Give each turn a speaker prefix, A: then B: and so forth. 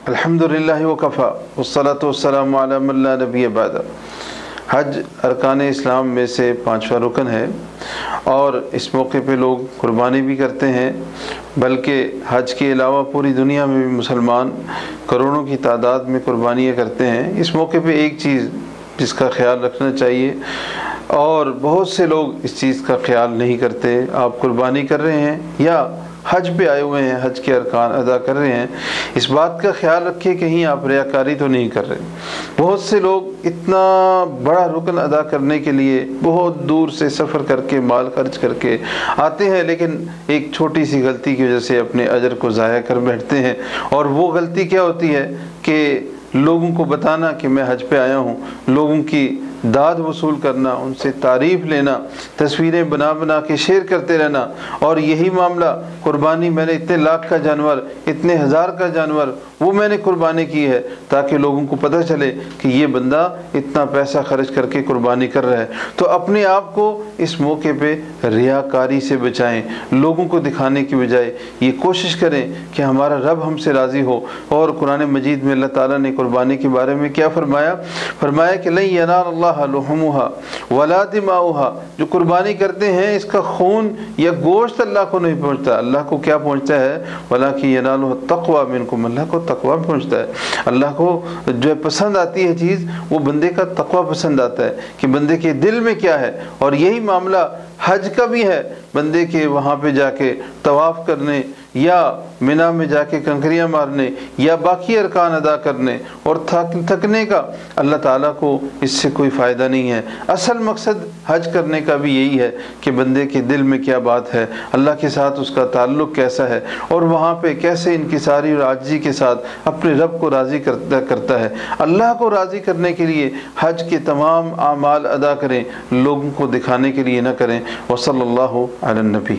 A: الحمدللہ وکفا والصلاۃ والسلام علی من لا نبی بعد۔ حج ارکان اسلام میں سے 5واں رکن ہے اور اس موقع پہ لوگ قربانی بھی کرتے ہیں، بلکہ حج کے علاوہ پوری دنیا میں بھی مسلمان کروڑوں کی تعداد میں قربانیاں کرتے ہیں۔ اس موقع پہ ایک چیز جس کا خیال رکھنا چاہیے، اور بہت سے لوگ اس چیز کا خیال نہیں کرتے، آپ قربانی کر رہے ہیں یا حج پہ آئے ہوئے ہیں، حج کے ارکان ادا کر رہے ہیں، اس بات کا خیال رکھیں کہیں آپ ریاکاری تو نہیں کر رہے۔ بہت سے لوگ اتنا بڑا رکن ادا کرنے کے لیے بہت دور سے سفر کر کے مال خرچ کر کے آتے ہیں، لیکن ایک چھوٹی سی غلطی کی وجہ سے اپنے اجر کو ضائع کر بیٹھتے ہیں۔ اور وہ غلطی کیا ہوتی ہے کہ لوگوں کو بتانا کہ میں حج پہ آیا ہوں، لوگوں کی داد وصول کرنا، ان سے تعریف لینا، تصویریں بنا بنا کے شیئر کرتے رہنا، اور یہی معاملہ قربانی میں نے اتنے لاکھ کا جانور، اتنے ہزار کا جانور وہ میں نے قربانی کی ہے، تاکہ لوگوں کو پتہ چلے کہ یہ بندہ اتنا پیسہ خرچ کر کے قربانی کر رہا ہے۔ تو اپنے آپ کو اس موقع پہ ریاکاری سے بچائیں، لوگوں کو دکھانے کی بجائے یہ کوشش کریں کہ ہمارا رب ہم سے راضی ہو۔ اور قرآن مجید میں اللہ تعالیٰ نے قربانی کے بارے میں کیا فرمایا کہ لن ینال اللہ لحومها ولا دماؤها، جو قربانی کرتے ہیں اس کا خون یا گوشت اللہ کو نہیں پہنچتا، اللہ کو کیا پہنچتا ہے؟ ولکن ینالہ التقوی منکم، اللہ کو تقوی پہنچتا ہے۔ اللہ کو جو پسند آتی ہے چیز، وہ بندے کا تقوی پسند آتا ہے کہ بندے کے دل میں کیا ہے۔ اور یہی معاملہ حج کا بھی ہے، بندے کے وہاں پہ جا کے طواف کرنے یا منا میں جا کے کنکریاں مارنے یا باقی ارکان ادا کرنے اور تھکنے کا اللہ تعالیٰ کو اس سے کوئی فائدہ نہیں ہے۔ اصل مقصد حج کرنے کا بھی یہی ہے کہ بندے کے دل میں کیا بات ہے، اللہ کے ساتھ اس کا تعلق کیسا ہے، اور وہاں پہ کیسے انکساری اور عاجزی کے ساتھ اپنے رب کو راضی کرتا ہے۔ اللہ کو راضی کرنے کے لیے حج کے تمام اعمال ادا کریں، لوگوں کو دکھانے کے لیے نہ کریں۔ وصلی اللہ علی النبی۔